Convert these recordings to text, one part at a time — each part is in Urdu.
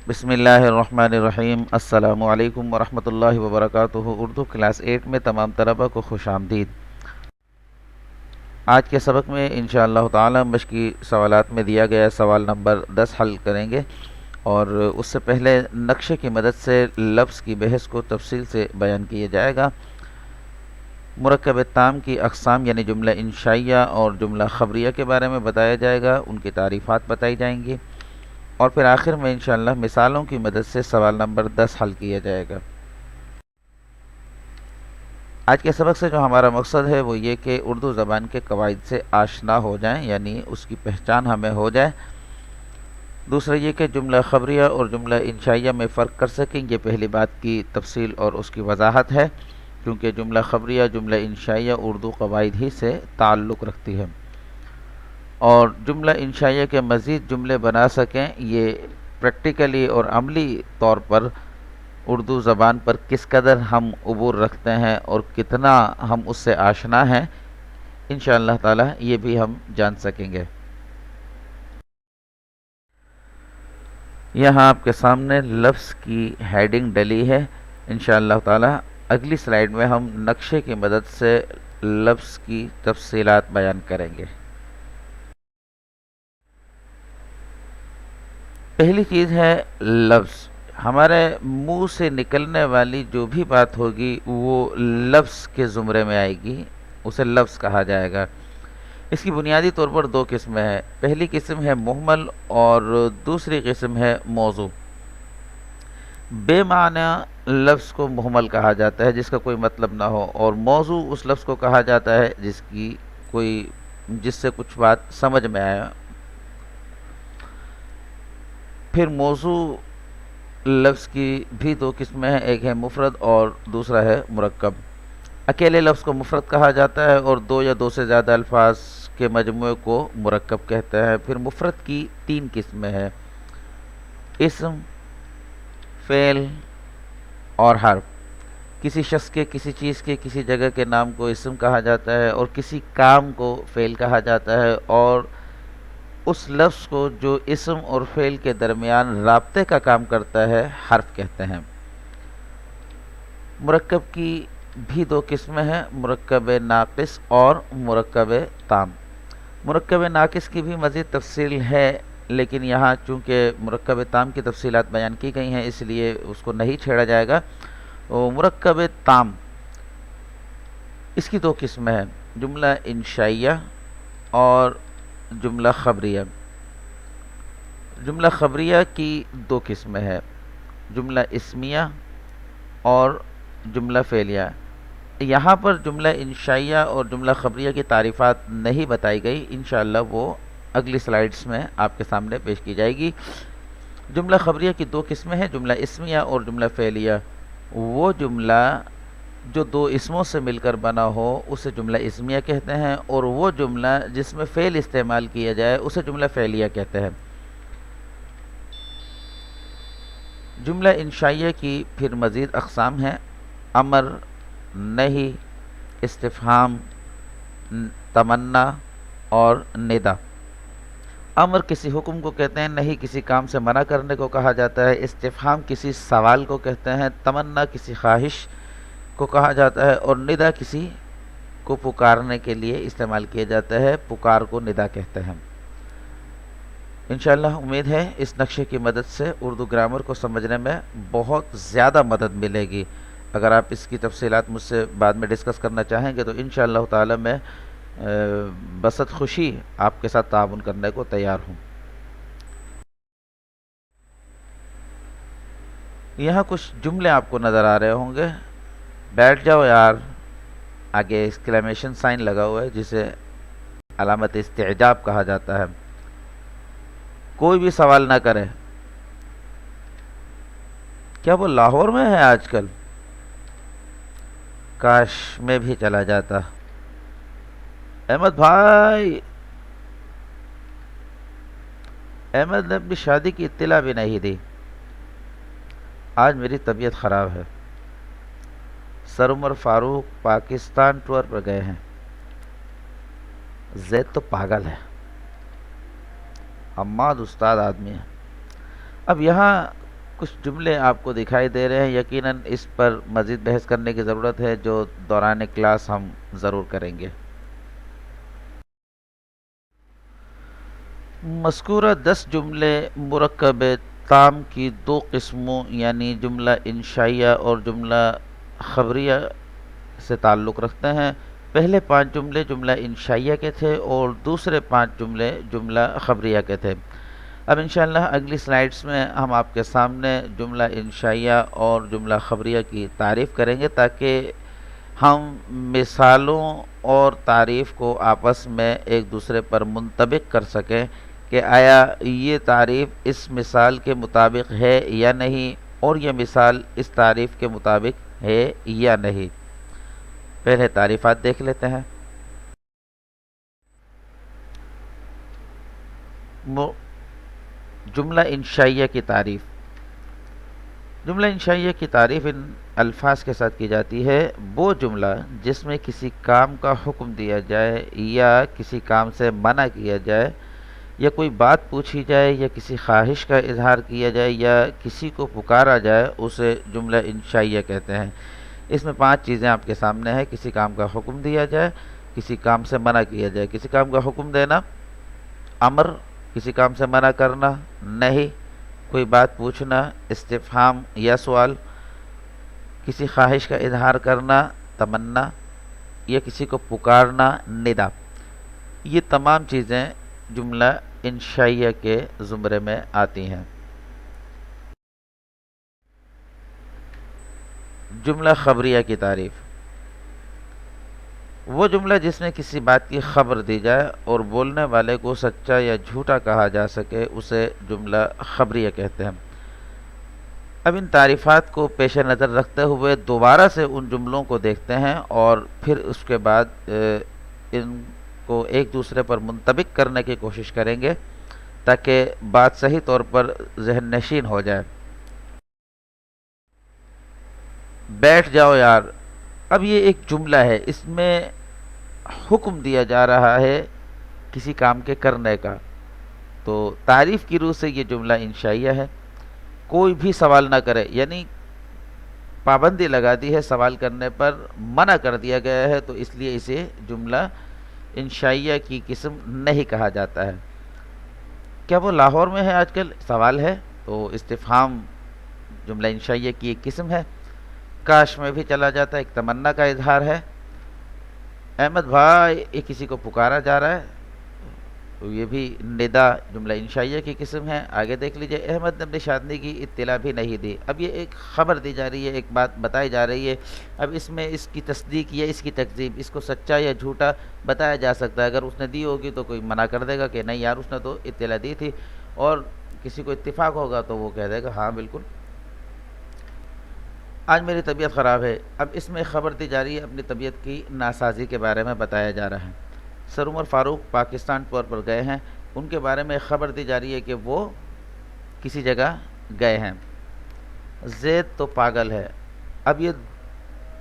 بسم اللہ الرحمن الرحیم۔ السلام علیکم ورحمۃ اللہ وبرکاتہ۔ اردو کلاس 8 میں تمام طلبہ کو خوش آمدید۔ آج کے سبق میں انشاءاللہ تعالی مشقی سوالات میں دیا گیا سوال نمبر 10 حل کریں گے، اور اس سے پہلے نقشے کی مدد سے لفظ کی بحث کو تفصیل سے بیان کیا جائے گا۔ مرکب تام کی اقسام یعنی جملہ انشائیہ اور جملہ خبریہ کے بارے میں بتایا جائے گا، ان کی تعریفات بتائی جائیں گی، اور پھر آخر میں انشاءاللہ مثالوں کی مدد سے سوال نمبر 10 حل کیا جائے گا۔ آج کے سبق سے جو ہمارا مقصد ہے وہ یہ کہ اردو زبان کے قواعد سے آشنا ہو جائیں، یعنی اس کی پہچان ہمیں ہو جائے۔ دوسرا یہ کہ جملہ خبریہ اور جملہ انشائیہ میں فرق کر سکیں، یہ پہلی بات کی تفصیل اور اس کی وضاحت ہے، کیونکہ جملہ خبریہ جملہ انشائیہ اردو قواعد ہی سے تعلق رکھتی ہے، اور جملہ انشائیہ کے مزید جملے بنا سکیں یہ پریکٹیکلی اور عملی طور پر اردو زبان پر کس قدر ہم عبور رکھتے ہیں اور کتنا ہم اس سے آشنا ہیں، انشاءاللہ تعالی یہ بھی ہم جان سکیں گے۔ یہاں آپ کے سامنے لفظ کی ہیڈنگ ڈلی ہے۔ انشاءاللہ تعالی اگلی سلائیڈ میں ہم نقشے کی مدد سے لفظ کی تفصیلات بیان کریں گے۔ پہلی چیز ہے لفظ۔ ہمارے منہ سے نکلنے والی جو بھی بات ہوگی وہ لفظ کے زمرے میں آئے گی، اسے لفظ کہا جائے گا۔ اس کی بنیادی طور پر دو قسمیں ہیں، پہلی قسم ہے مہمل اور دوسری قسم ہے موضوع۔ بے معنی لفظ کو مہمل کہا جاتا ہے جس کا کوئی مطلب نہ ہو، اور موضوع اس لفظ کو کہا جاتا ہے جس سے کچھ بات سمجھ میں آئے۔ پھر موضوع لفظ کی بھی دو قسمیں ہیں، ایک ہے مفرد اور دوسرا ہے مرکب۔ اکیلے لفظ کو مفرد کہا جاتا ہے اور دو یا دو سے زیادہ الفاظ کے مجموعے کو مرکب کہتے ہیں۔ پھر مفرد کی تین قسمیں ہیں، اسم، فعل اور حرف۔ کسی شخص کے، کسی چیز کے، کسی جگہ کے نام کو اسم کہا جاتا ہے، اور کسی کام کو فعل کہا جاتا ہے، اور اس لفظ کو جو اسم اور فعل کے درمیان رابطے کا کام کرتا ہے حرف کہتے ہیں۔ مرکب کی بھی دو قسمیں ہیں، مرکب ناقص اور مرکب تام۔ مرکب ناقص کی بھی مزید تفصیل ہے، لیکن یہاں چونکہ مرکب تام کی تفصیلات بیان کی گئی ہیں اس لیے اس کو نہیں چھیڑا جائے گا۔ مرکب تام، اس کی دو قسمیں ہیں، جملہ انشائیہ اور جملہ خبریہ۔ جملہ خبریہ کی دو قسمیں ہیں، جملہ اسمیہ اور جملہ فعلیہ۔ یہاں پر جملہ انشائیہ اور جملہ خبریہ کی تعریفات نہیں بتائی گئی، انشاءاللہ وہ اگلی سلائیڈز میں آپ کے سامنے پیش کی جائے گی۔ جملہ خبریہ کی دو قسمیں ہیں، جملہ اسمیہ اور جملہ فعلیہ۔ وہ جملہ جو دو اسموں سے مل کر بنا ہو اسے جملہ اسمیہ کہتے ہیں، اور وہ جملہ جس میں فعل استعمال کیا جائے اسے جملہ فعلیہ کہتے ہیں۔ جملہ انشائیہ کی پھر مزید اقسام ہیں، امر، نہی، استفہام، تمنا اور ندا۔ امر کسی حکم کو کہتے ہیں، نہی کسی کام سے منع کرنے کو کہا جاتا ہے، استفہام کسی سوال کو کہتے ہیں، تمنا کسی خواہش کو کہا جاتا ہے، اور ندا کسی کو پکارنے کے لیے استعمال کیا جاتا ہے، پکار کو ندا کہتے ہیں۔ انشاءاللہ امید ہے اس نقشے کی مدد سے اردو گرامر کو سمجھنے میں بہت زیادہ مدد ملے گی۔ اگر آپ اس کی تفصیلات مجھ سے بعد میں ڈسکس کرنا چاہیں گے تو انشاءاللہ تعالی میں بسط خوشی آپ کے ساتھ تعاون کرنے کو تیار ہوں۔ یہاں کچھ جملے آپ کو نظر آ رہے ہوں گے، بیٹھ جاؤ یار، آگے ایکسکلیمیشن سائن لگا ہوا ہے جسے علامت استعجاب کہا جاتا ہے۔ کوئی بھی سوال نہ کرے، کیا وہ لاہور میں ہے آج کل؟ کاش میں بھی چلا جاتا۔ احمد بھائی، احمد نے اپنی شادی کی اطلاع بھی نہیں دی، آج میری طبیعت خراب ہے۔ سر عمر فاروق پاکستان ٹور پر گئے ہیں۔ زید تو پاگل ہے، حماد استاد آدمی ہے۔ اب یہاں کچھ جملے آپ کو دکھائی دے رہے ہیں، یقیناً اس پر مزید بحث کرنے کی ضرورت ہے، جو دوران کلاس ہم ضرور کریں گے۔ مذکورہ 10 جملے مرکب تام کی دو قسموں یعنی جملہ انشائیہ اور جملہ خبریہ سے تعلق رکھتے ہیں۔ پہلے 5 جملے جملہ انشائیہ کے تھے اور دوسرے 5 جملے جملہ خبریہ کے تھے۔ اب انشاءاللہ اگلی سلائیڈز میں ہم آپ کے سامنے جملہ انشائیہ اور جملہ خبریہ کی تعریف کریں گے، تاکہ ہم مثالوں اور تعریف کو آپس میں ایک دوسرے پر منطبق کر سکیں کہ آیا یہ تعریف اس مثال کے مطابق ہے یا نہیں، اور یہ مثال اس تعریف کے مطابق ہے یا نہیں۔ پہلے تعریفات دیکھ لیتے ہیں۔ جملہ انشائیہ کی تعریف۔ جملہ انشائیہ کی تعریف ان الفاظ کے ساتھ کی جاتی ہے: وہ جملہ جس میں کسی کام کا حکم دیا جائے یا کسی کام سے منع کیا جائے، یا کوئی بات پوچھی جائے یا کسی خواہش کا اظہار کیا جائے یا کسی کو پکارا جائے، اسے جملہ انشائیہ کہتے ہیں۔ اس میں 5 چیزیں آپ کے سامنے ہیں: کسی کام کا حکم دیا جائے، کسی کام سے منع کیا جائے۔ کسی کام کا حکم دینا امر، کسی کام سے منع کرنا نہیں، کوئی بات پوچھنا استفہام یا سوال، کسی خواہش کا اظہار کرنا تمنا، یا کسی کو پکارنا ندا۔ یہ تمام چیزیں جملہ انشائیہ کے زمرے میں آتی ہیں۔ جملہ خبریہ کی تعریف: وہ جملہ جس میں کسی بات کی خبر دی جائے اور بولنے والے کو سچا یا جھوٹا کہا جا سکے، اسے جملہ خبریہ کہتے ہیں۔ اب ان تعریفات کو پیش نظر رکھتے ہوئے دوبارہ سے ان جملوں کو دیکھتے ہیں اور پھر اس کے بعد ان کو ایک دوسرے پر منطبق کرنے کی کوشش کریں گے، تاکہ بات صحیح طور پر ذہن نشین ہو جائے۔ بیٹھ جاؤ یار، اب یہ ایک جملہ ہے، اس میں حکم دیا جا رہا ہے کسی کام کے کرنے کا، تو تعریف کی روح سے یہ جملہ انشائیہ ہے۔ کوئی بھی سوال نہ کرے، یعنی پابندی لگا دی ہے سوال کرنے پر، منع کر دیا گیا ہے، تو اس لیے اسے جملہ انشائیہ کی قسم نہیں کہا جاتا ہے۔ کیا وہ لاہور میں ہے آج کل؟ سوال ہے، تو استفہام جملہ انشائیہ کی ایک قسم ہے۔ کاش میں بھی چلا جاتا، ایک تمنا کا اظہار ہے۔ احمد بھائی، یہ کسی کو پکارا جا رہا ہے، تو یہ بھی ندا جملہ انشائیہ کی قسم ہے۔ آگے دیکھ لیجئے: احمد نے اپنی شادی کی اطلاع بھی نہیں دی۔ اب یہ ایک خبر دی جا رہی ہے، ایک بات بتائی جا رہی ہے۔ اب اس میں اس کی تصدیق یا اس کی تکذیب، اس کو سچا یا جھوٹا بتایا جا سکتا ہے۔ اگر اس نے دی ہوگی تو کوئی منع کر دے گا کہ نہیں یار، اس نے تو اطلاع دی تھی، اور کسی کو اتفاق ہوگا تو وہ کہہ دے گا ہاں بالکل۔ آج میری طبیعت خراب ہے۔ اب اس میں خبر دی جا رہی ہے اپنی طبیعت کی ناسازی کے بارے میں بتایا جا رہا ہے۔ سر عمر فاروق پاکستان ٹور پر گئے ہیں، ان کے بارے میں خبر دی جا رہی ہے کہ وہ کسی جگہ گئے ہیں۔ زید تو پاگل ہے۔ اب یہ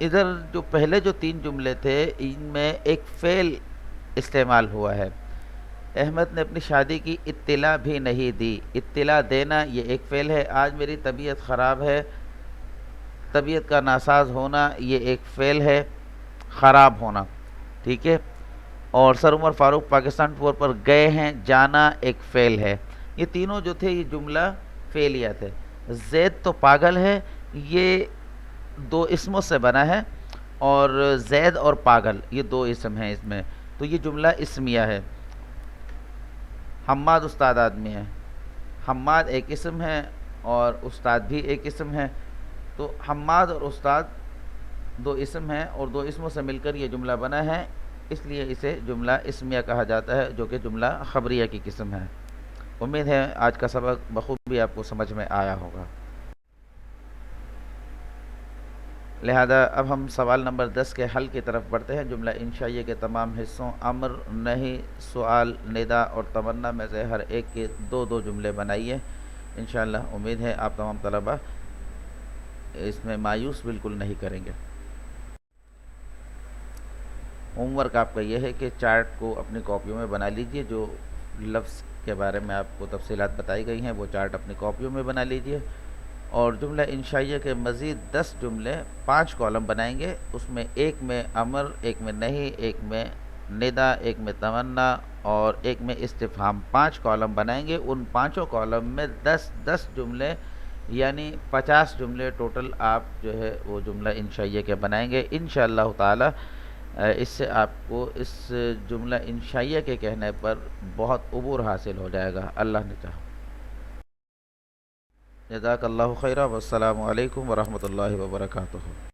ادھر جو پہلے جو 3 جملے تھے، ان میں ایک فعل استعمال ہوا ہے۔ احمد نے اپنی شادی کی اطلاع بھی نہیں دی۔ اطلاع دینا یہ ایک فعل ہے۔ آج میری طبیعت خراب ہے، طبیعت کا ناساز ہونا یہ ایک فعل ہے، خراب ہونا، ٹھیک ہے۔ اور سر عمر فاروق پاکستان ٹور پر گئے ہیں، جانا ایک فعل ہے۔ یہ تینوں جو تھے یہ جملہ فعلیہ تھے۔ زید تو پاگل ہے، یہ 2 اسموں سے بنا ہے، اور زید اور پاگل یہ 2 اسم ہیں اس میں، تو یہ جملہ اسمیہ ہے۔ حماد استاد آدمی ہے۔ حماد ایک اسم ہے اور استاد بھی ایک اسم ہے، تو حماد اور استاد 2 اسم ہیں، اور 2 اسموں سے مل کر یہ جملہ بنا ہے، اس لیے اسے جملہ اسمیہ کہا جاتا ہے، جو کہ جملہ خبریہ کی قسم ہے۔ امید ہے آج کا سبق بخوبی آپ کو سمجھ میں آیا ہوگا۔ لہذا اب ہم سوال نمبر 10 کے حل کی طرف بڑھتے ہیں۔ جملہ انشائیہ کے تمام حصوں امر، نہی، سوال، ندا اور تمنا میں سے ہر ایک کے 2 جملے بنائیے۔ انشاءاللہ امید ہے آپ تمام طلبہ اس میں مایوس بالکل نہیں کریں گے۔ ہوم ورک آپ کا یہ ہے کہ چارٹ کو اپنی کاپیوں میں بنا لیجئے، جو لفظ کے بارے میں آپ کو تفصیلات بتائی گئی ہیں وہ چارٹ اپنی کاپیوں میں بنا لیجئے، اور جملہ انشائیہ کے مزید 10 جملے 5 کالم بنائیں گے، اس میں ایک میں امر، ایک میں نہیں، ایک میں ندا، ایک میں تمنا اور ایک میں استفہام، 5 کالم بنائیں گے۔ ان پانچوں کالم میں 10 جملے یعنی 50 جملے ٹوٹل آپ جو ہے وہ جملہ انشائیہ کے بنائیں گے انشاءاللہ تعالی۔ اس سے آپ کو اس جملہ انشائیہ کے کہنے پر بہت عبور حاصل ہو جائے گا، اللہ نے چاہا۔ جزاک اللہ خیرہ، والسلام علیکم ورحمۃ اللہ وبرکاتہ۔